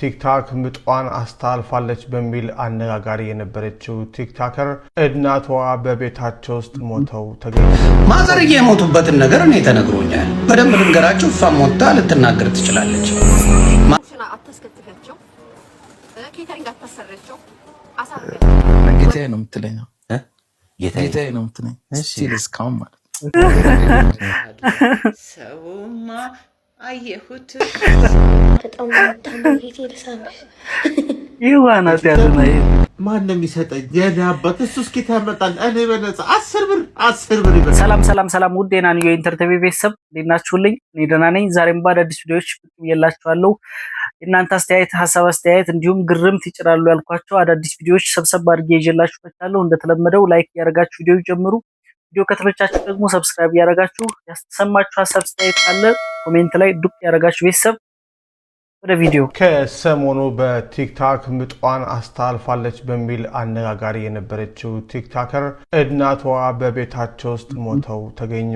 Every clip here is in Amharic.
ቲክታክ ምጧን አስተላልፋለች በሚል አነጋጋሪ የነበረችው ቲክታከር እናቷ በቤታቸው ውስጥ ሞተው ተገኙ። ማዘርዬ የሞቱበትን ነገር እኔ ተነግሮኛል። በደንብ ልንገራችሁ። እሷ ሞታ ልትናገር ትችላለች። አታስከትፈቸው ኬተሪንግ አታሰረቸው ጌታዬ ነው የምትለኝ ነው ጌታዬ ነው የምትለኝ ስቲል እስካሁን ማለት ሰውማ አየሁት በጣም ታማኝ ይልሳለሽ ይዋናት ያለና ማን ነው የሚሰጠኝ? የኔ አባት እሱ እስኪ ታመጣል እኔ በነፃ 10 ብር ይበል። ሰላም ውድ የናንዮ ኢንተርቴቪ ቤተሰብ እንዴናችሁልኝ? እኔ ደህና ነኝ። ዛሬም በአዳዲስ ቪዲዮዎች ብዬላችኋለሁ። እናንተ አስተያየት፣ ሀሳብ አስተያየት እንዲሁም ግርምት ይጭራሉ ያልኳቸው አዳዲስ ቪዲዮዎች ሰብሰብ አድርጌ ይዤላችሁ መጥቻለሁ። እንደተለመደው ላይክ ያደርጋችሁ ቪዲዮ ጀምሩ። ቪዲዮ ከተመቻችሁ ደግሞ ሰብስክራይብ ያደርጋችሁ፣ ያስተሰማችሁ ሀሳብ አስተያየት ካለ ኮሜንት ላይ ዱቅ ያደርጋችሁ ቤተሰብ ወደ ቪዲዮ። ከሰሞኑ በቲክታክ ምጧን አስተላልፋለች በሚል አነጋጋሪ የነበረችው ቲክታከር እናቷ በቤታቸው ውስጥ ሞተው ተገኙ።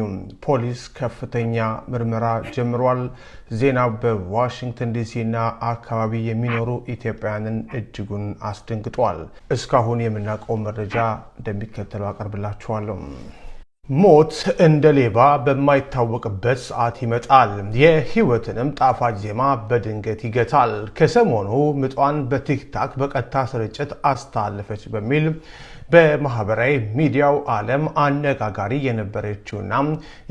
ፖሊስ ከፍተኛ ምርመራ ጀምሯል። ዜናው በዋሽንግተን ዲሲ እና አካባቢ የሚኖሩ ኢትዮጵያውያንን እጅጉን አስደንግጧል። እስካሁን የምናውቀው መረጃ እንደሚከተለው አቀርብላችኋለሁ። ሞት እንደ ሌባ በማይታወቅበት ሰዓት ይመጣል፣ የህይወትንም ጣፋጭ ዜማ በድንገት ይገታል። ከሰሞኑ ምጧን በቲክታክ በቀጥታ ስርጭት አስተላለፈች በሚል በማህበራዊ ሚዲያው ዓለም አነጋጋሪ የነበረችውና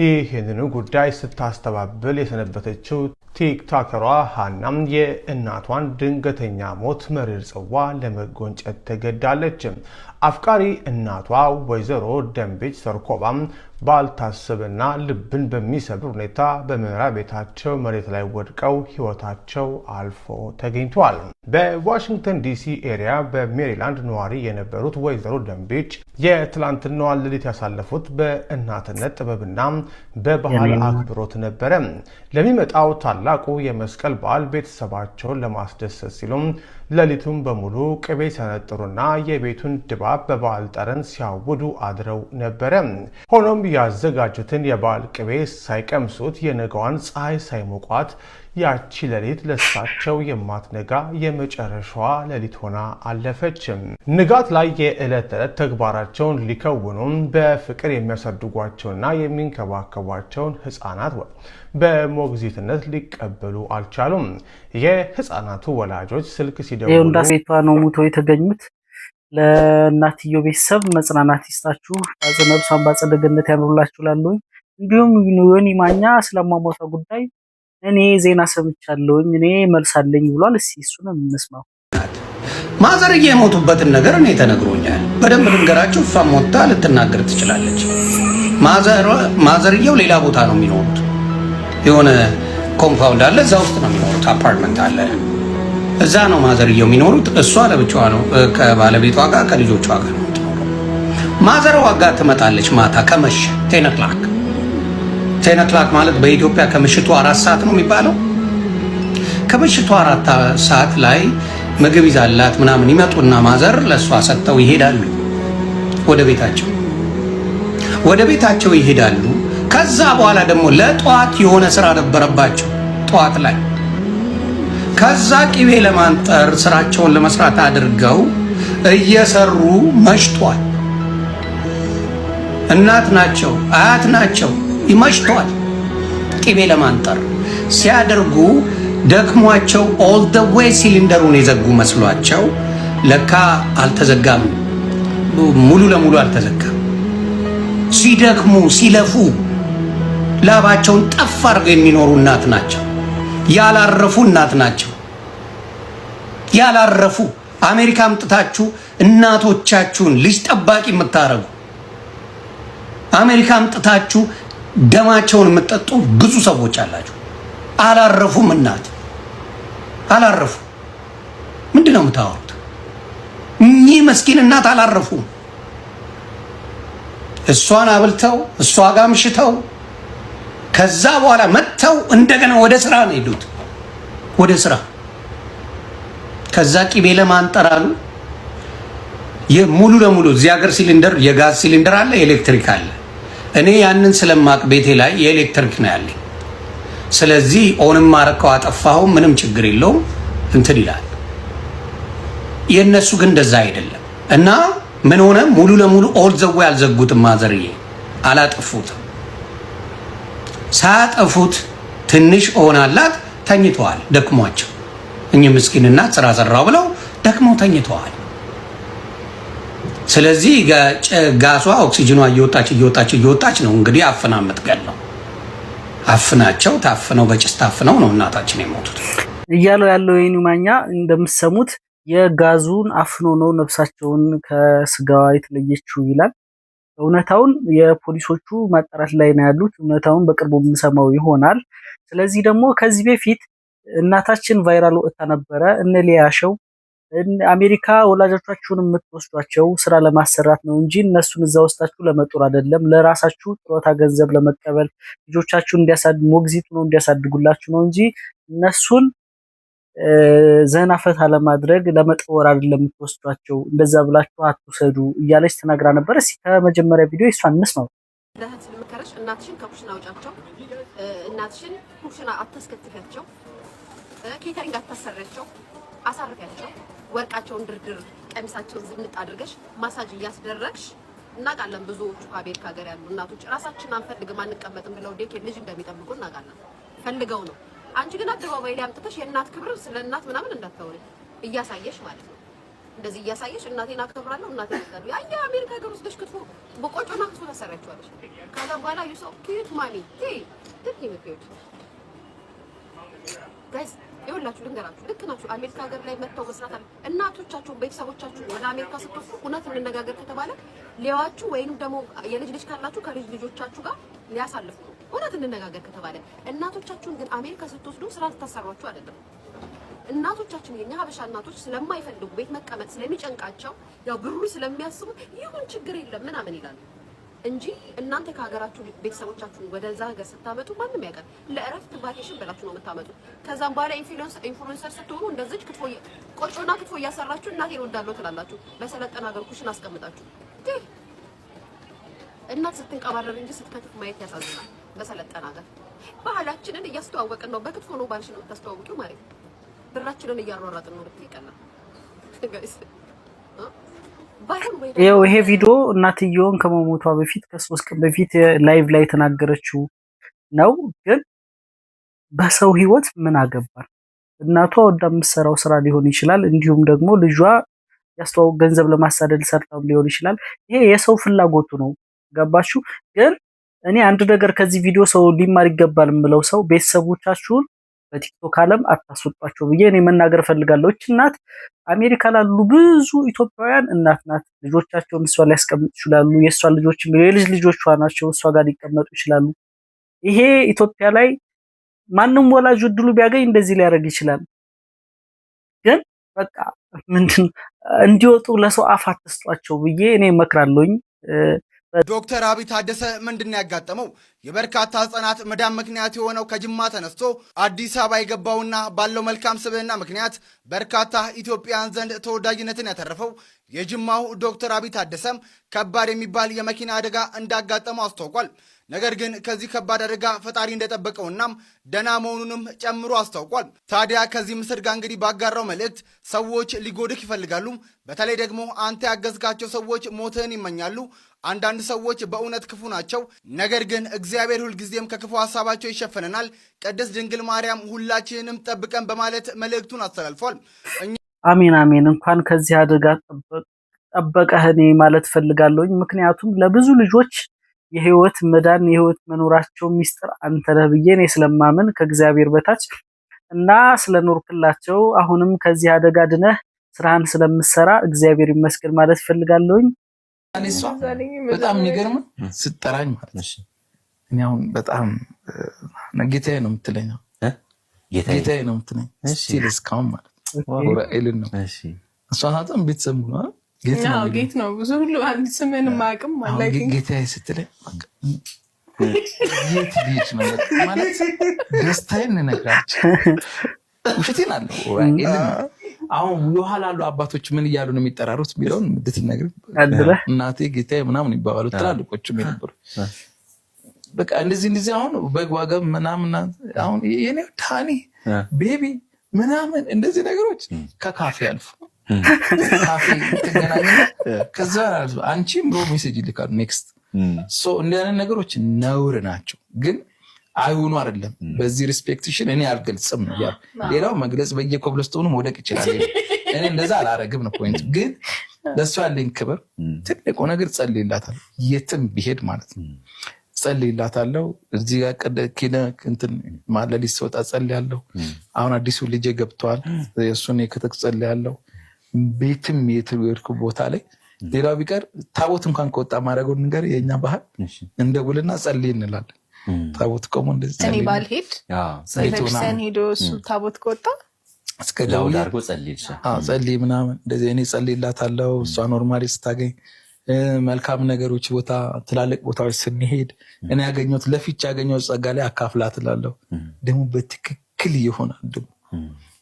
ይህንኑ ጉዳይ ስታስተባብል የሰነበተችው ቲክታከሯ ሃናም የእናቷን ድንገተኛ ሞት መሪር ጽዋ ለመጎንጨት ተገዳለች። አፍቃሪ እናቷ ወይዘሮ ደንቤች ሰርኮባም ባልታሰበና ልብን በሚሰብር ሁኔታ በመኖሪያ ቤታቸው መሬት ላይ ወድቀው ህይወታቸው አልፎ ተገኝቷል። በዋሽንግተን ዲሲ ኤሪያ በሜሪላንድ ነዋሪ የነበሩት ወይዘሮ ደንቤች የትላንትናዋን ሌሊት ያሳለፉት በእናትነት ጥበብና በባህል አክብሮት ነበረ። ለሚመጣው ታላቁ የመስቀል በዓል ቤተሰባቸውን ለማስደሰት ሲሉም ሌሊቱን በሙሉ ቅቤ ሲያነጥሩና የቤቱን ድባብ በበዓል ጠረን ሲያውዱ አድረው ነበረ። ሆኖም ያዘጋጁትን የበዓል ቅቤ ሳይቀምሱት የነገዋን ፀሐይ ሳይሞቋት ያቺ ሌሊት ለሳቸው የማትነጋ የመጨረሻዋ ሌሊት ሆና አለፈች። ንጋት ላይ የዕለት ተዕለት ተግባራቸውን ሊከውኑ በፍቅር የሚያሳድጓቸውና የሚንከባከቧቸውን ህፃናት በሞግዚትነት ሊቀበሉ አልቻሉም። የህፃናቱ ወላጆች ስልክ ሲደውሉ እንዳሴቷ ነው ሙቶ የተገኙት። ለእናትዮ ቤተሰብ መጽናናት ይስጣችሁ፣ ነፍሷን በአጸደ ገነት ያኑርላችሁ ላሉ እንዲሁም ዮኒ ማኛ ስለማሞቷ ጉዳይ እኔ ዜና ሰምቻለሁኝ እኔ መልሳለኝ ብሏል። እስኪ እሱን እንስማው። ማዘርዬ የሞቱበትን ነገር እኔ ተነግሮኛል። በደንብ ልንገራችሁ። እሷ ሞታ ልትናገር ትችላለች። ማዘርየው ሌላ ቦታ ነው የሚኖሩት። የሆነ ኮምፓውንድ አለ፣ እዛ ውስጥ ነው የሚኖሩት። አፓርትመንት አለ፣ እዛ ነው ማዘርየው የሚኖሩት። እሷ ለብቻዋ ነው ከባለቤቷ ጋር ከልጆቿ ጋር ነው የምትኖረው። ማዘርዋ ጋር ትመጣለች ማታ ከመሸ 10 o'clock ማለት በኢትዮጵያ ከምሽቱ 4 ሰዓት ነው የሚባለው። ከምሽቱ 4 ሰዓት ላይ ምግብ ይዛላት ምናምን ይመጡና ማዘር ለሷ ሰጥተው ይሄዳሉ ወደ ቤታቸው ይሄዳሉ። ከዛ በኋላ ደግሞ ለጧት የሆነ ስራ ነበረባቸው ጧት ላይ። ከዛ ቅቤ ለማንጠር ስራቸውን ለመስራት አድርገው እየሰሩ መሽቷል። እናት ናቸው አያት ናቸው፣ ይመሽቷል። ቅቤ ለማንጠር ሲያደርጉ ደክሟቸው ኦል ዘ ዌይ ሲሊንደሩን የዘጉ መስሏቸው ለካ አልተዘጋም፣ ሙሉ ለሙሉ አልተዘጋም። ሲደክሙ ሲለፉ ላባቸውን ጠፍ አድርገው የሚኖሩ እናት ናቸው። ያላረፉ እናት ናቸው። ያላረፉ አሜሪካ አምጥታችሁ እናቶቻችሁን ልጅ ጠባቂ የምታረጉ አሜሪካ አምጥታችሁ ደማቸውን የምትጠጡ ብዙ ሰዎች አላችሁ። አላረፉም። እናት አላረፉ። ምንድነው የምታወሩት? እኚህ መስኪን እናት አላረፉም። እሷን አብልተው እሷ ጋር ምሽተው ከዛ በኋላ መጥተው እንደገና ወደ ስራ ነው ሄዱት። ወደ ስራ ከዛ ቅቤ ለማንጠር አሉ። ሙሉ ለሙሉ እዚህ ሀገር ሲሊንደር የጋዝ ሲሊንደር አለ፣ ኤሌክትሪክ አለ። እኔ ያንን ስለማቅ ቤቴ ላይ የኤሌክትሪክ ነው ያለኝ። ስለዚህ ኦንም ማረከው አጠፋው ምንም ችግር የለውም። እንትን ይላል። የነሱ ግን እንደዛ አይደለም እና ምን ሆነ ሙሉ ለሙሉ ኦል ዘው ያልዘጉትም ማዘርዬ አላጠፉትም። ሳያጠፉት ትንሽ ሆናላት ተኝተዋል ደክሟቸው እኚህ ምስኪንና ስራ ሰራው ብለው ደክመው ተኝተዋል። ስለዚህ ጋሷ ኦክሲጅኗ እየወጣች ነው እንግዲህ አፍና የምትገለው። አፍናቸው ታፍነው በጭስ ታፍነው ነው እናታችን የሞቱት እያለው ያለው የኔ ማኛ እንደምትሰሙት የጋዙን አፍኖ ነው ነፍሳቸውን ከስጋዋ የተለየችው ይላል። እውነታውን የፖሊሶቹ ማጣራት ላይ ነው ያሉት። እውነታውን በቅርቡ የምንሰማው ይሆናል። ስለዚህ ደግሞ ከዚህ በፊት እናታችን ቫይራል ወጥታ ነበረ። እነ ሊያሸው አሜሪካ ወላጆቻችሁን የምትወስዷቸው ስራ ለማሰራት ነው እንጂ እነሱን እዛ ወስዳችሁ ለመጦር አይደለም፣ ለራሳችሁ ጥሮታ ገንዘብ ለመቀበል ልጆቻችሁን ሞግዚት ነው እንዲያሳድጉላችሁ ነው እንጂ እነሱን ዘና ፈታ ለማድረግ ለመጦር አይደለም የምትወስዷቸው፣ እንደዛ ብላችሁ አትውሰዱ እያለች ተናግራ ነበር። እስኪ ከመጀመሪያ ቪዲዮ እሷን እንስማው። ለህት ልምከረሽ እናትሽን ከኩሽና አውጫቸው፣ እናትሽን ኩሽና አታስከትፊያቸው፣ ኬተሪንግ አታሰሪያቸው፣ አሳርፊያቸው። ወርቃቸውን ድርድር ቀሚሳቸውን ዝንጥ አድርገሽ ማሳጅ እያስደረግሽ እናውቃለን። ብዙዎቹ ከአሜሪካ ሀገር ያሉ እናቶች ራሳችንን አንፈልግም አንቀመጥም ብለው ዴክ ልጅ እንደሚጠብቁ እናውቃለን። ፈልገው ነው። አንቺ ግን አደባባይ ላይ አምጥተሽ የእናት ክብር ስለ እናት ምናምን እንዳታወሪ እያሳየሽ ማለት ነው። እንደዚህ እያሳየሽ እናቴን አከብራለሁ እናቴን አከብራለሁ። ያ አሜሪካ ሀገር ወስደሽ ክትፎ በቆጮና ክትፎ ታሰሪያቸዋለሽ። ከዛ በኋላ ዩ ሶ ኪዩት ማሚ ትክ ይመጣች ጋይስ ይኸውላችሁ ልንገራችሁ፣ ልክ ናችሁ። አሜሪካ ሀገር ላይ መጥተው መስራት አለ። እናቶቻችሁ ቤተሰቦቻችሁ ወደ አሜሪካ ስትወስዱ እውነት እንነጋገር ከተባለ ሊያዋችሁ ወይንም ደግሞ የልጅ ልጅ ካላችሁ ከልጅ ልጆቻችሁ ጋር ሊያሳልፉ ነው። እውነት እንነጋገር ከተባለ እናቶቻችሁን ግን አሜሪካ ስትወስዱ ስራ ልታሰሯችሁ አይደለም። እናቶቻችን የኛ ሀበሻ እናቶች ስለማይፈልጉ ቤት መቀመጥ ስለሚጨንቃቸው ያው ብሩ ስለሚያስቡ ይሁን ችግር የለም ምናምን ይላሉ እንጂ እናንተ ከሀገራችሁ ቤተሰቦቻችሁን ወደዛ ሀገር ስታመጡ ማንም ያውቃል። ለእረፍት ቫኬሽን ብላችሁ ነው የምታመጡት። ከዛም በኋላ ኢንፍሉዌንሰር ስትሆኑ እንደዚህ ቆጮና ክትፎ እያሰራችሁ እናቴን እወዳለሁ ትላላችሁ። በሰለጠነ ሀገር ኩሽን አስቀምጣችሁ እናት ስትንቀባረር እንጂ ስትከትፍ ማየት ያሳዝናል። በሰለጠነ ሀገር ባህላችንን እያስተዋወቅን ነው። በክትፎ ነው ባልሽን የምታስተዋውቂው ማለት ነው። ብራችንን እያሯሯጥን ነው ብትይ ይቀላል። ይሄ ቪዲዮ እናትየውን ከመሞቷ በፊት ከ3 ቀን በፊት ላይቭ ላይ የተናገረችው ነው። ግን በሰው ህይወት ምን አገባል? እናቷ ወዳ የምትሰራው ስራ ሊሆን ይችላል። እንዲሁም ደግሞ ልጇ ያስተዋወቅ ገንዘብ ለማሳደድ ሰርታው ሊሆን ይችላል። ይሄ የሰው ፍላጎቱ ነው። ገባችሁ? ግን እኔ አንድ ነገር ከዚህ ቪዲዮ ሰው ሊማር ይገባል የምለው ሰው ቤተሰቦቻችሁን በቲክቶክ ዓለም አታስወጧቸው ብዬ እኔ መናገር ፈልጋለሁ። እቺ እናት አሜሪካ ላሉ ብዙ ኢትዮጵያውያን እናት ናት። ልጆቻቸውን እሷ ላይ ያስቀምጡ ይችላሉ። የእሷ ልጆች የልጅ ልጆቿ ናቸው። እሷ ጋር ሊቀመጡ ይችላሉ። ይሄ ኢትዮጵያ ላይ ማንም ወላጅ እድሉ ቢያገኝ እንደዚህ ሊያደርግ ይችላል። ግን በቃ ምንድን እንዲወጡ ለሰው አፍ አትስጧቸው ብዬ እኔ እመክራለሁኝ። ዶክተር አብይ ታደሰ ምንድነው ያጋጠመው? የበርካታ ህጻናት መዳን ምክንያት የሆነው ከጅማ ተነስቶ አዲስ አበባ የገባውና ባለው መልካም ስብዕና ምክንያት በርካታ ኢትዮጵያውያን ዘንድ ተወዳጅነትን ያተረፈው የጅማው ዶክተር አብይ ታደሰም ከባድ የሚባል የመኪና አደጋ እንዳጋጠመው አስታውቋል። ነገር ግን ከዚህ ከባድ አደጋ ፈጣሪ እንደጠበቀውናም ደና መሆኑንም ጨምሮ አስታውቋል። ታዲያ ከዚህ ምስል ጋር እንግዲህ ባጋራው መልእክት ሰዎች ሊጎድክ ይፈልጋሉ። በተለይ ደግሞ አንተ ያገዝካቸው ሰዎች ሞትህን ይመኛሉ። አንዳንድ ሰዎች በእውነት ክፉ ናቸው። ነገር ግን እግዚአብሔር ሁልጊዜም ከክፉ ሀሳባቸው ይሸፈነናል። ቅድስት ድንግል ማርያም ሁላችንንም ጠብቀን በማለት መልእክቱን አስተላልፏል። አሜን አሜን። እንኳን ከዚህ አደጋ ጠበቀህ እኔ ማለት ፈልጋለሁ። ምክንያቱም ለብዙ ልጆች የህይወት መዳን የህይወት መኖራቸው ሚስጥር አንተ ነህ ብዬ እኔ ስለማምን ከእግዚአብሔር በታች እና ስለኖርክላቸው አሁንም ከዚህ አደጋ ድነህ ስራህን ስለምሰራ እግዚአብሔር ይመስገን ማለት ፈልጋለሁ። እሷ በጣም የሚገርም ስትጠራኝ ማለት ነው። እኔ አሁን በጣም ጌታዬ ነው የምትለኝ፣ ጌታዬ ነው የምትለኝ ስቲል እስካሁን ማለት ነው። ራኤልን ነው እሷ ናትም ቤተሰብ ነው ጌት ነው ብዙ ሁሉ አንድ ስምን ማቅም ማለት ጌታዬ ስትለኝ የት ልጅ ነው ማለት ደስታዬን ነግራች ውሸቴን አለው ራኤልን አሁን የኋላ ያሉ አባቶች ምን እያሉ ነው የሚጠራሩት የሚለውን እንድትነግር እናቴ ጌታዬ ምናምን ይባባሉ ትላልቆችም የነበሩ በቃ እንደዚህ አሁን በግዋገብ ምናምን አሁን የኔ ታኒ ቤቢ ምናምን እንደዚህ ነገሮች ከካፌ አልፎ ካፌ ተገናኘን ከዛ አንቺም ብሎ ሜሴጅ ይልካል ኔክስት ሶ እንደዚህ ነገሮች ነውር ናቸው ግን አይሁኑ አይደለም በዚህ ሪስፔክቴሽን እኔ አልገልጽም ያ ሌላው መግለጽ በየኮብልስቶኑ መውደቅ ይችላል እኔ እንደዛ አላረግም ነው ፖይንት ግን ለሷ ያለኝ ክብር ትልቁ ነገር ጸልይላታል የትም ቢሄድ ማለት ነው ጸልይላታለሁ እዚህ ጋር ቀደኪነ እንትን ማለሊ ሲወጣ ጸልያለሁ አሁን አዲሱ ልጅ ገብቷል እሱን የከተክ ጸልያለሁ ቤትም የትርኩ ቦታ ላይ ሌላው ቢቀር ታቦት እንኳን ከወጣ ማረገው ነገር የኛ ባህል እንደውልና ጸልይ እንላለን ታቦት ቆሞ እንደዚህ እኔ ባልሄድ ቤተክርስቲያን ሄዶ እሱ ታቦት ከወጣ እስከ ዳውድ አርጎ ጸልይ ምናምን እንደዚህ እኔ ጸልይላታለሁ እሷ ኖርማሊ ስታገኝ መልካም ነገሮች ቦታ ትላልቅ ቦታዎች ስንሄድ እኔ ያገኘሁት ለፊት ያገኘሁት ጸጋ ላይ አካፍላት እላለሁ ደግሞ በትክክል ይሆናል ደግሞ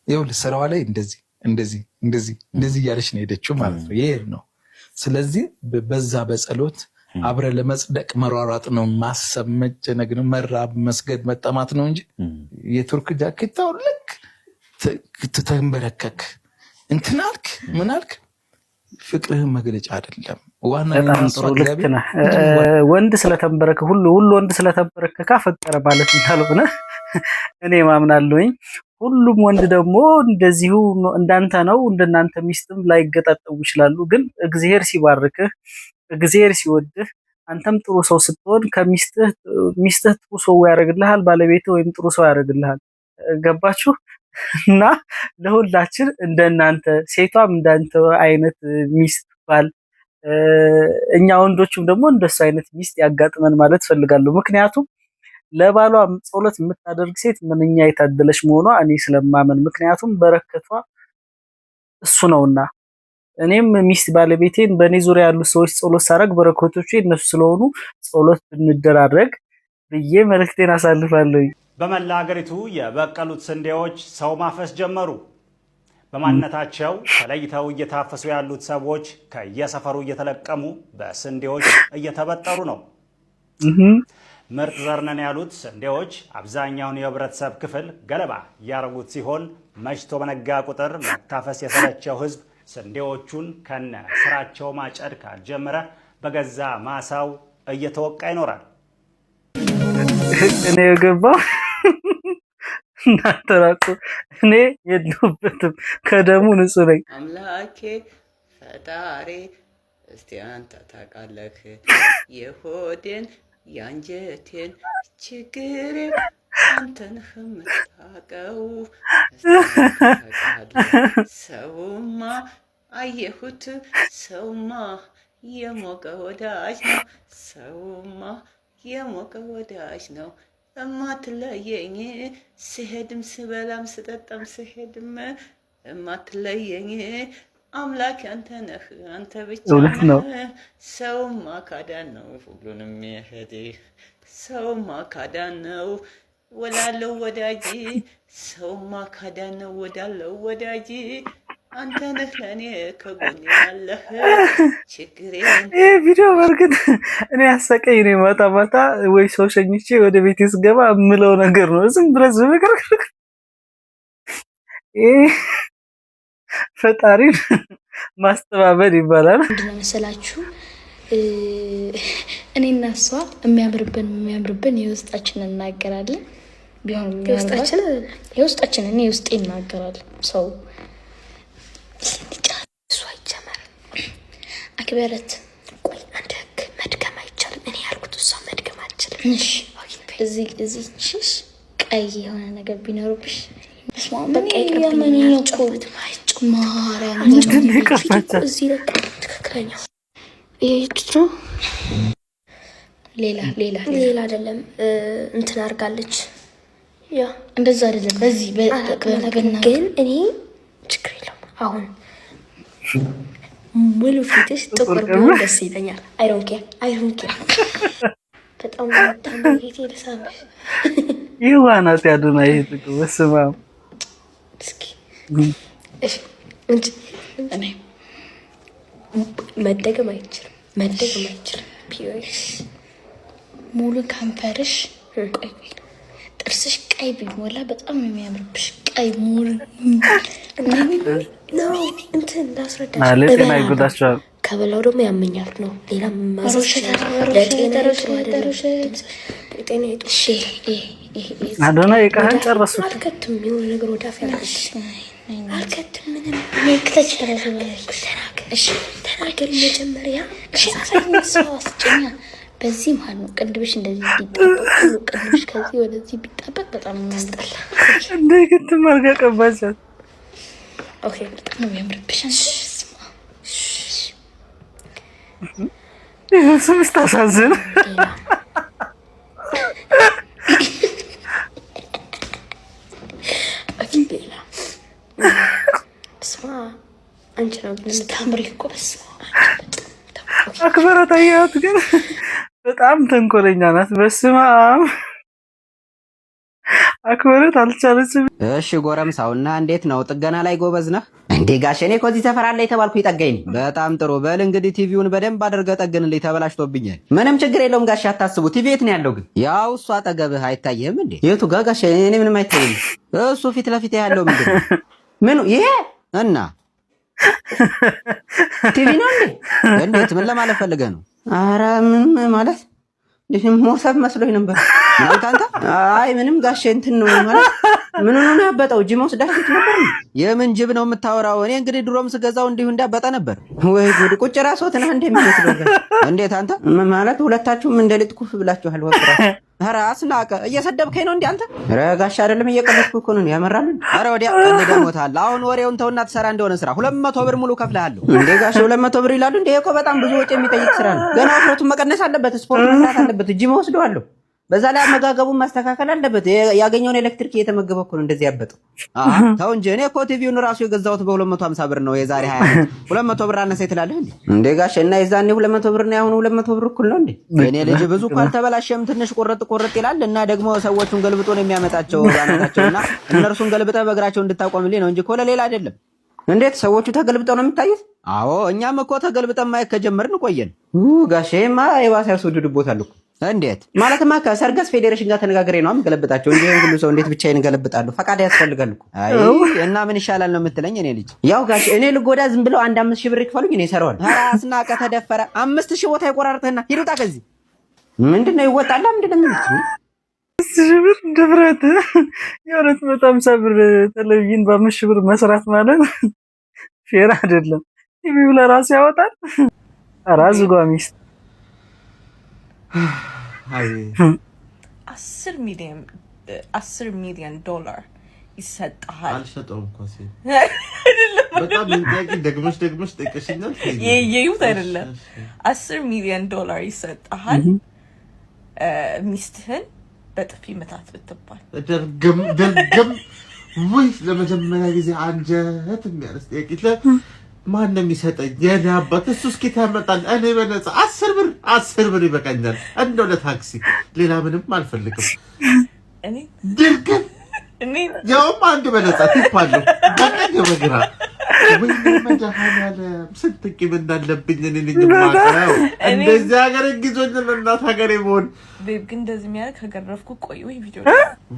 ይኸውልህ ስራዋ ላይ እንደዚህ እያለች ነው ሄደችው ማለት ነው ይሄ ነው ስለዚህ በዛ በጸሎት አብረ ለመጽደቅ መሯሯጥ ነው ማሰብ መጨነቅ ነው መራብ መስገድ መጠማት ነው እንጂ የቱርክ ጃኬታው ልክ ተንበረከክ እንትናልክ ምናልክ ፍቅርህን መግለጫ አይደለም በጣም ጥሩ ልክ ነህ ወንድ ስለተንበረከ ሁሉ ወንድ ስለተንበረከካ ፈቀረ ማለት እንዳልሆነ እኔ ማምናለሁኝ ሁሉም ወንድ ደግሞ እንደዚሁ እንዳንተ ነው እንደናንተ ሚስትም ላይገጣጠሙ ይችላሉ ግን እግዚአብሔር ሲባርክህ እግዚአብሔር ሲወድህ አንተም ጥሩ ሰው ስትሆን ከሚስትህ ጥሩ ሰው ያደርግልሃል ባለቤትህ ወይም ጥሩ ሰው ያደርግልሃል ገባችሁ እና ለሁላችን እንደናንተ ሴቷም እንዳንተ አይነት ሚስት ባል እኛ ወንዶችም ደግሞ እንደሱ አይነት ሚስት ያጋጥመን ማለት ፈልጋለሁ ምክንያቱም ለባሏ ጸሎት የምታደርግ ሴት ምንኛ የታደለች መሆኗ እኔ ስለማመን ምክንያቱም በረከቷ እሱ ነውና እኔም ሚስት ባለቤቴን በኔ ዙሪያ ያሉ ሰዎች ጸሎት ሳረግ በረከቶቹ እነሱ ስለሆኑ ጸሎት ብንደራረግ ብዬ መልእክቴን አሳልፋለሁ በመላ ሀገሪቱ የበቀሉት ስንዴዎች ሰው ማፈስ ጀመሩ በማንነታቸው ተለይተው እየታፈሱ ያሉት ሰዎች ከየሰፈሩ እየተለቀሙ በስንዴዎች እየተበጠሩ ነው ምርጥ ዘር ነን ያሉት ስንዴዎች አብዛኛውን የህብረተሰብ ክፍል ገለባ ያረጉት ሲሆን መሽቶ በነጋ ቁጥር መታፈስ የሰለቸው ህዝብ ስንዴዎቹን ከነ ስራቸው ማጨድ ካልጀመረ በገዛ ማሳው እየተወቃ ይኖራል እኔ የገባው እናተራቁ እኔ የለሁበትም ከደሙ ንጹህ ነኝ አምላኬ ፈጣሪ እስቲ አንተ ታውቃለህ የሆዴን ያንጀቴን ችግሬ አንተ ነህ የምታውቀው ሰውማ አየሁት ሰውማ የሞቀ ወዳጅ ነው ሰውማ የሞቀ ወዳጅ ነው እማትለየኝ ስሄድም ስበላም ስጠጣም ስሄድም እማትለየኝ አምላክ አንተ ነህ አንተ ብቻ ነህ ሰውማ ካዳን ነው ሁሉንም ይሄድ ሰውማ ካዳን ነው ወላለው ወዳጅ ሰውማ ካዳን ነው ወዳለው ወዳጅ አንተ ነህ ለኔ ከጎኔ ያለህ ችግሬን ቪዲዮ በርግጥ እኔ ያሰቀኝ ነው ማታ ወይ ሰው ሸኝቼ ወደ ቤቴ ስገባ ምለው ነገር ነው ዝም ብለህ ነገር ፈጣሪ ማስተባበል ይባላል ምንድነው መሰላችሁ እኔና እሷ የሚያምርብን የውስጣችንን እናገራለን ቢሆን የውስጣችን እኔ ውስጤ እናገራለን ሰው እሷ ይጀመር አክበረት ቆይ አንድ ህግ መድገም አይቻልም እኔ ያልኩት እሷ መድገም አትችልም እሺ እዚህ ቀይ የሆነ ነገር ቢኖርብሽ በቃ ይቅርብኝ ያልኩት ማርያም እዚህ ለካ ትክክለኛው ይሄ ሌላ አይደለም እንትን አርጋለች ያ እንደዛ አይደለም በዚህ ግን እኔ ችግር የለውም አሁን ሙሉ ፊትሽ ጥቁር ቢሆን ደስ ይለኛል አይ ዶንት ኬር በጣም ታምሪት ይልሳምሽ ይዋናት ያዱና ይሄ ጥቁር በስማ እስኪ እኔ መደገም አይችልም ፒዩስ ሙሉ ከንፈርሽ ቆይ ጥርስሽ ቀይ ቢሞላ በጣም ነው የሚያምርብሽ። ቀይ ሙር ነው እንትን እንዳስረዳሽ ለጤና ይጎዳሻል። ከበላው ደግሞ ያመኛል ነው። ሌላ ማዘሽ ለጤና እሺ አዶና የቃህን ጨረሱ። አልከትም የሆነ ነገር ወደ አፍ ያለሽ አልከትም ምንም ነክተሽ እሺ ተናገር መጀመሪያ ሳሳይኝ በዚህ ማለት ነው። ቅንድብሽ እንደዚህ ቢጣበቅ ቅንድብሽ ከዚህ ወደዚህ ቢጣበቅ በጣም ያስጠላ። እንደግት ማርጋ ቀባቻት። ኦኬ በጣም ነው የሚያምርብሽ። ስምስ ታሳዝን። ስማ አንቺ ነው ለምታምሪ እኮ በስማ አክበረት አያት ግን በጣም ተንኮለኛ ናት። በስመ አብ አክበረት አልቻለችም። እሺ ጎረምሳውና እንዴት ነው? ጥገና ላይ ጎበዝ ነህ እንዴ? ጋሼ እኔ እኮ እዚህ ሰፈር አለ የተባልኩ ይጠገኝ። በጣም ጥሩ። በል እንግዲህ ቲቪውን በደንብ አድርገህ ጠግንልኝ፣ ተበላሽቶብኛል። ምንም ችግር የለውም ጋሼ አታስቡ። ቲቪ የት ነው ያለው ግን? ያው እሱ አጠገብህ አይታየህም እንዴ? የቱ ጋር ጋሼ? እኔ ምንም አይታየኝም። እሱ ፊት ለፊት ያለው ምንድን ነው? ምኑ ይሄ? እና ቲቪ ነው እንዴ? እንዴት ምን ለማለት ፈልገህ ነው? ኧረ ምን ማለት ሞሰብ መስሎኝ ነበር። ማለት አንተ? አይ ምንም ጋሼ እንትን ነው ማለት ምን ነው ያበጠው? ጅብ ወስዳችሁት ነበር? የምን ጅብ ነው የምታወራው? እኔ እንግዲህ ድሮም ስገዛው እንዲሁ እንዳበጠ ነበር። ወይ ጉድ! ቁጭ ራስዎት ነህ እንደሚመስለው። እንዴት አንተ ማለት ሁለታችሁም እንደ ሊጥ ኩፍ ብላችኋል። ወፍራ ኧረ አስናቀ እየሰደብከኝ ነው እንዴ አንተ? ኧረ ጋሼ አይደለም እየቀለድኩ እኮ ነው። ያመራል። ኧረ ወዲያ እንደሞታል። አሁን ወሬውን ተውና ትሰራ እንደሆነ ስራ። 200 ብር ሙሉ ከፍለሃለሁ እንዴ ጋሼ? 200 ብር ይላሉ እንዴ? እኮ በጣም ብዙ ወጪ የሚጠይቅ ስራ ነው። ገና ወፍረቱን መቀነስ አለበት፣ ስፖርት መስራት አለበት፣ ጂም ወስደዋለሁ። በዛ ላይ አመጋገቡን ማስተካከል አለበት። ያገኘውን ኤሌክትሪክ እየተመገበ እኮ ነው እንደዚህ ያበጠው። ተው እንጂ እኔ እኮ ቲቪውን ራሱ የገዛሁት በ250 ብር ነው የዛሬ 20 ዓመት። 200 ብር አነሰ ትላለህ እንዴ? እንዴ ጋሼ እና የዛኔ 200 ብር ነው ያሁኑ 200 ብር እኩል ነው እንዴ? እኔ ልጅ ብዙ እኮ አልተበላሸም፣ ትንሽ ቁርጥ ይላል እና ደግሞ ሰዎቹን ገልብጦ ነው የሚያመጣቸው ባናታቸውና እነርሱን ገልብጠህ በእግራቸው እንድታቆምልኝ ነው እንጂ እኮ ለሌላ አይደለም። እንዴት ሰዎቹ ተገልብጠው ነው የሚታዩት? አዎ እኛም እኮ ተገልብጠን ማየት ከጀመርን ቆየን። ጋሼማ የባሰ ያስወድዱቦታል እኮ። እንዴት ማለትማ ከሰርገስ ፌዴሬሽን ጋር ተነጋግሬ ነው የምገለብጣቸው እንጂ ሁሉ ሰው እንዴት ብቻዬን እገለብጣለሁ? ፈቃድ ያስፈልጋል እኮ። አይ እና ምን ይሻላል ነው የምትለኝ? እኔ ልጅ ያው ጋሼ እኔ ልጎዳ ዝም ብለው 5,000 ብር ይክፈሉኝ እኔ እሰራዋለሁ። ኧረ አስናቀ ተደፈረ። 5,000 ቦታ ይቆራርጥህና ሂድ ውጣ ከዚህ። ምንድነው ይወጣላ? ምንድነው የምትለው? 5,000 ብር ድፍረት! የ250 ብር ቴሌቪዥን በ5,000 ብር መስራት ማለት ፌር አይደለም። ቲቪው ለራሱ ያወጣል። ኧረ ዝጓ ሚስት 10 ሚሊዮን ዶላር ይሰጣል። አልሸጠውም እኮ ሲል በጣም እንጥያቄ ደግመሽ ጠይቀሽኛል። የዩት አይደለም 10 ሚሊዮን ዶላር ይሰጣል። ሚስትህን በጥፊ መታት ብትባል ደርገም ወይ ለመጀመሪያ ጊዜ አንጀት የሚያርስ ጥያቄ ማን ነው የሚሰጠኝ? የኔ አባት እሱ እስኪ ታመጣል። እኔ በነፃ 10 ብር ይበቃኛል። እንደው ለታክሲ ሌላ ምንም አልፈልግም። እኔ ድርግም ያውም አንድ በነፃ ቲፕ አለው በቀኝ በግራ። ወይ መድኃኒዓለም ስንት ቂም እንዳለብኝ እኔ ነኝ የማውቀው። እንደዚህ ሀገር ጊዞኝ እናት ሀገሬ መሆን ቤብ ግን እንደዚህ የሚያደርግ ከገረፍኩ ቆይ ወይ ቪዲዮ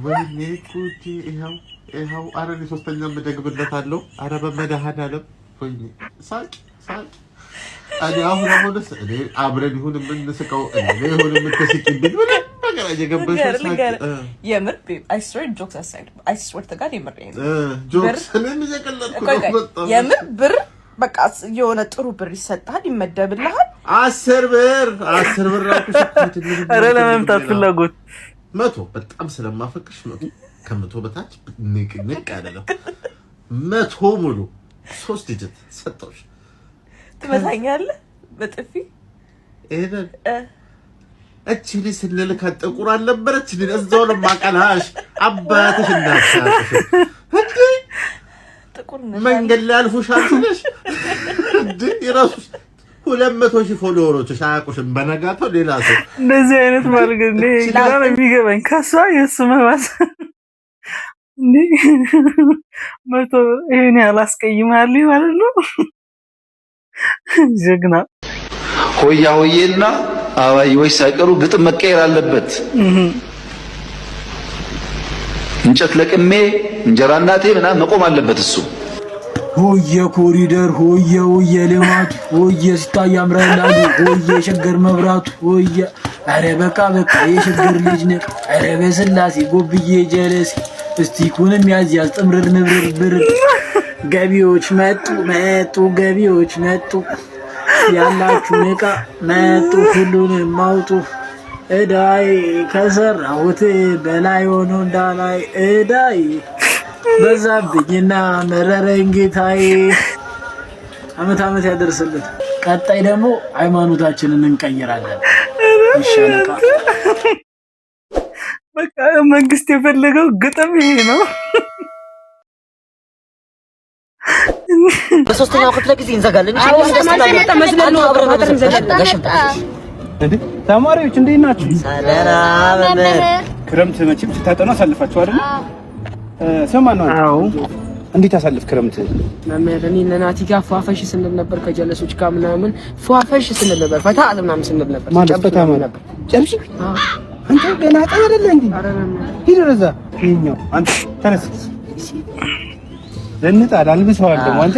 ወይኔ ኩቲ ይኸው ኧረ እኔ ሶስተኛ የምደግምለታለሁ። ኧረ በመድኃኒዓለም ወይኔ ሳቅ እኔ አሁንስ እኔ አብረን ይሁን የምንስቀው እኔ ይሁን የምትስቂብኝ ምንም ነገር እየገባሽ ሳቅ የምር ቤብ አይ ስዌር ጆክስ አሳይድ አይ ስዌር ተጋድ የምር ጆክስ እኔም እየቀለድኩ ነው። የምር ብር በቃ የሆነ ጥሩ ብር ይሰጣል፣ ይመደብልሃል። 10 ብር አልኩሽ እኮ። ኧረ ለመምታት ፍላጎት 100 በጣም ስለማፈቅሽ 100 ከ100 በታች ንቅ አይደለም። 100 ሙሉ 3 ዲጂት ሰጠሁሽ። ትመታኛለህ በጥፊ? እሄዳለሁ። እቺ ልጅ ስንልካት ጥቁር አልነበረች? እዛው ነው ማቀላሽ አባትሽ እንዳትሳቅሽ እንዴ! ጥቁር መንገድ ላይ አልፎሻል ስለሽ እንዴ! የራሱሽ 200,000 ፎሎወሮችሽ አያውቁሽም። በነጋታው ሌላ ሰው እንደዚህ አይነት ማለት እንዴ ግራ ነው የሚገባኝ። ከሷ የሱ መባስ እንዴ 100 ይሄን ያላስቀይማል ማለት ነው። ጀግና ሆያ ሆዬና አባዬዎች ሳይቀሩ ግጥም መቀየር አለበት። እንጨት ለቅሜ እንጀራ እናቴ ምናምን መቆም አለበት እሱ። ሆየ ኮሪደር ሆየ ሆየ ልማቱ ሆየ ሲታይ ያምራል ሆየ ሸገር መብራቱ ሆየ አረ በቃ የሸገር ልጅ ነህ አረ በስላሴ ጎብዬ ጀለሴ እስቲ ኩንም ያዝ ጥምርር ንብርር ብር ገቢዎች መጡ ገቢዎች መጡ ያላችሁ ዕቃ መጡ ሁሉንም ማውጡ እዳይ ከሰራሁት በላይ ሆኖ እንዳላይ እዳይ በዛብኝና መረረኝ ጌታዬ። አመት ያደርስልን። ቀጣይ ደግሞ ሃይማኖታችንን እንቀይራለን። ይሻለካ በቃ መንግስት የፈለገው ግጥም ይሄ ነው። በሶስተኛው ክፍለ ጊዜ እንዘጋለን። ተማሪዎች እንዴት ናችሁ? ሰላም። ክረምት መቼም ስታጠኑ አሳልፋችሁ አይደል? ሰማን ነው። አዎ። እንዴት አሳልፍ ክረምት? መምህር እኔ እና ናቲ ጋር ፏፈሽ ስንል ነበር፣ ከጀለሶች ጋር ምናምን ፏፈሽ ስንል ነበር፣ ፈታ ምናምን ስንል ነበር። ማለት ፈታ ነበር። ጨርሺ አንተ ገና ቀን አይደለ እንዴ? ሂድ ወደዛ። ይኸኛው አንተ ተነስ። ዘንጣ አልብሰዋል ደግሞ አንተ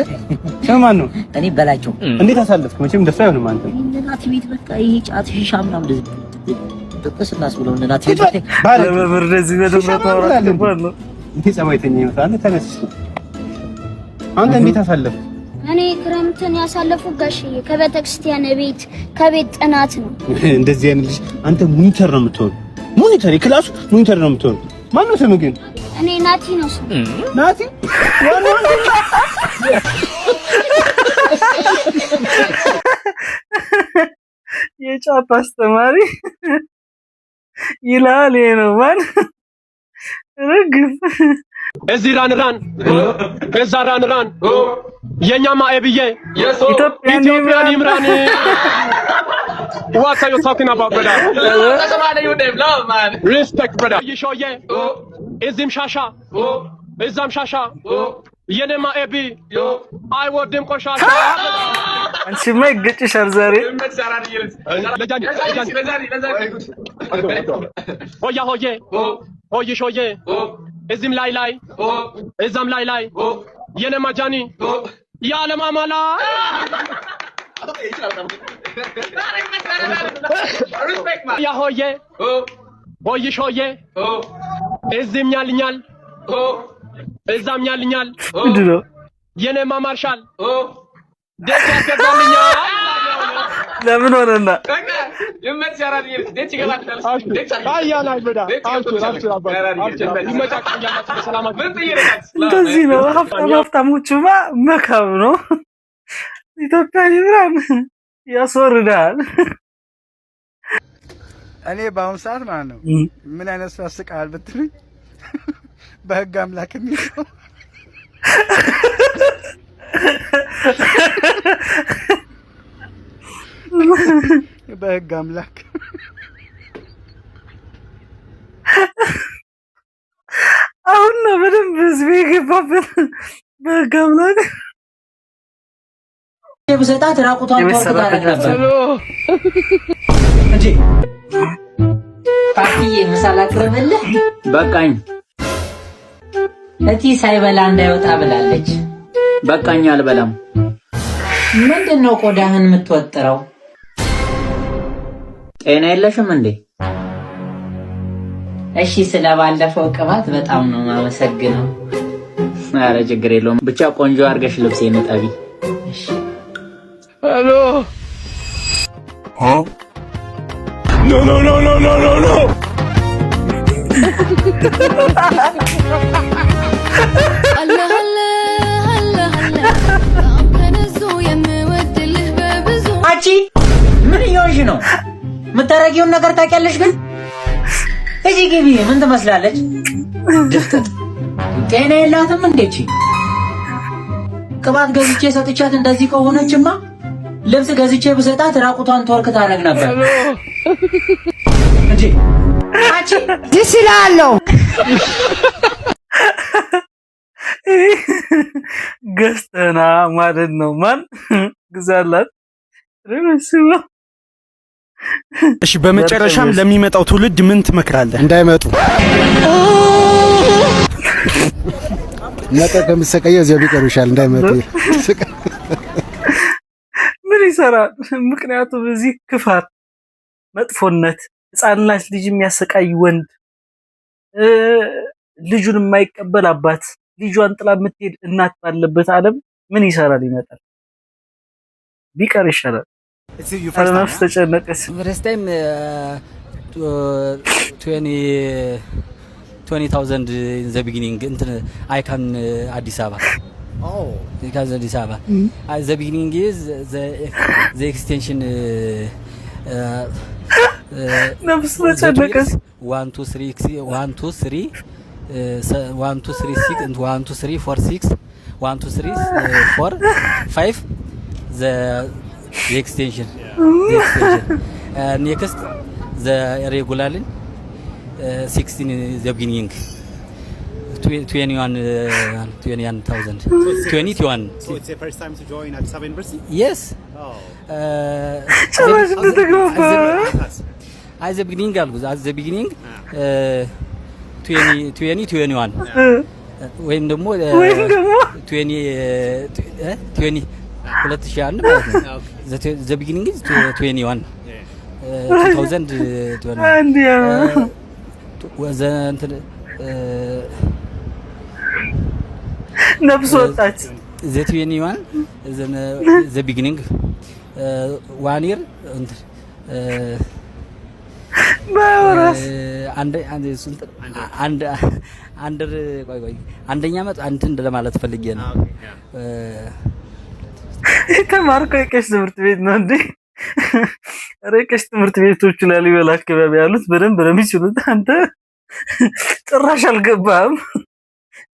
ሰማን ነው። እኔ በላቸው። እንዴት አሳልፍክ? መቼም ደስ አይሆንም አንተ። ናቲ ቤት በቃ ይሄ ጫት ሺሻ ምናምን ተቀስናስ ብለው ናቲ ቤት ባለበር እንደዚህ በደብረ ነው። እንዴ ጸባይተኛ ይመስላል። ተነስ። አንተ እንዴት አሳለፍክ? እኔ ክረምትን ያሳለፉ ጋሽዬ ከቤተክርስቲያን ቤት ከቤት ጥናት ነው። እንደዚህ አይነት ልጅ አንተ ሞኒተር ነው የምትሆን። ሞኒተር የክላሱ ሞኒተር ነው የምትሆን። ማን ነው ስምህ ግን? እኔ ናቲ ነው ስም። ናቲ የጫት አስተማሪ ይላል ነው ማን ረግፍ እዚህ ራን እዛ ራን የኛማ ኤብዬ ኢትዮጵያን ይምራን What are you talking about, brother? That's about you, Dave. Love, man. Respect, brother. You show ye? Izim Shasha. Izam Shasha. Yenema Ebi. I want them Koshasha. And she make get you Sharzari. Oh, yeah, oh, yeah. Oh, you show ye? Izim Lai Lai. Izam Lai Lai. Yenema Jani. Yalem Amala. Respect, man. Ya hoye. Hoye shoye. Ezim nyal. Ezam nyal. Dilo. Yenema marshal. Deci ያስገባልኛል። ለምን ሆነና? ይመች ያራል ይል ደች ይገባል። ደች አያና ይበዳ አብሽር አባባ ይመጫቀኛል። በሰላም እንደዚህ ነው። ሀብታሞቹማ መካብ ነው። ኢትዮጵያ ይብራን ያስወርዳል። እኔ በአሁኑ ሰዓት ማለት ነው ምን አይነት ሰው ያስቃል ብትሉኝ በህግ አምላክ የሚለው በህግ አምላክ አሁን ነው በደንብ ህዝብ የገባበት በህግ አምላክ የብሰጣት ራቁቷን ተወርታ ነበር እንጂ ፓርቲዬ ምሳላ አቅርብልህ በቃኝ። እቲ ሳይበላ እንዳይወጣ ብላለች። በቃኝ አልበላም። ምንድነው ቆዳህን የምትወጥረው? ጤና የለሽም እንዴ? እሺ ስለባለፈው ቅባት በጣም ነው ማመሰግነው። ኧረ ችግር የለውም። ብቻ ቆንጆ አድርገሽ ልብሴን ጠቢ። እሺ ሄሎ ኖ አንቺ ምን እየሆንሽ ነው? የምታረጊውን ነገር ታውቂያለሽ? ግን እዚህ ግቢ። ምን ትመስላለች? ድፍጥጥ ጤና የላትም እንዴ? ቅባት ገዝቼ ሰጥቻት እንደዚህ ከሆነችማ ልብስ ገዝቼ ብሰጣት ራቁቷን ተወርክ ታረግ ነበር እንጂ አንቺ ደስ ይላል ገዝተና ማለት ነው። ማን ግዛላት ረስማ እሺ በመጨረሻም ለሚመጣው ትውልድ ምን ትመክራለህ? እንዳይመጡ ነጠ ከምሰቀየ እዚያው ቢቀሩ ይሻል እንዳይመጡ። ምን ይሰራል? ምክንያቱም እዚህ ክፋት፣ መጥፎነት፣ ህፃንናት ልጅ የሚያሰቃይ ወንድ፣ ልጁን የማይቀበል አባት፣ ልጇን ጥላ የምትሄድ እናት ባለበት ዓለም ምን ይሰራል? ይመጣል። ቢቀር ይሻላል። ነፍስ ተጨነቀች። First time 20,000 in the beginning እንትን አይካን አዲስ አበባ because አዲስ አበባ the beginning is the extension ነፍስ ተጨነቀች 1 2 3 1 2 3 1 2 3 6 and 1 2 3 4 6 1 2 3 4 5 the extension next the regular 16 is the beginning 21,000 21. So it's the first time to join Addis Ababa University? Yes. At the beginning 21 ወይም ደግሞ 20 2001 ማለት ነው። the beginning is 21 2000 ነፍስ ወጣች። the 21 the beginning 1 year ባወራስ አንደኛ ዓመት እንትን ለማለት ፈልጌ ነው። የተማርከው የቄስ ትምህርት ቤት ነው እንዴ? ቄስ ትምህርት ቤቶች ላሊበላ አካባቢ ያሉት በደንብ ነው የሚችሉት። አንተ ጭራሽ አልገባህም።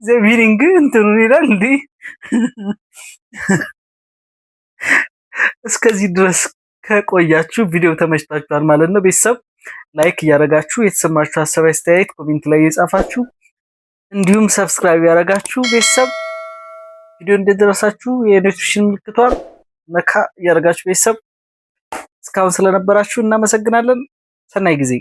ዘቢሪንግ እንትኑ ይላል እንዴ? እስከዚህ ድረስ ከቆያችሁ ቪዲዮ ተመችቷችኋል ማለት ነው። ቤተሰብ ላይክ እያደረጋችሁ የተሰማችሁ ሀሳብ አስተያየት ኮሜንት ላይ እየጻፋችሁ እንዲሁም ሰብስክራይብ ያደረጋችሁ ቤተሰብ ቪዲዮ እንደደረሳችሁ የኖቲፊኬሽን ምልክቷን ነካ እያደረጋችሁ ቤተሰብ እስካሁን ስለነበራችሁ እናመሰግናለን። ሰናይ ጊዜ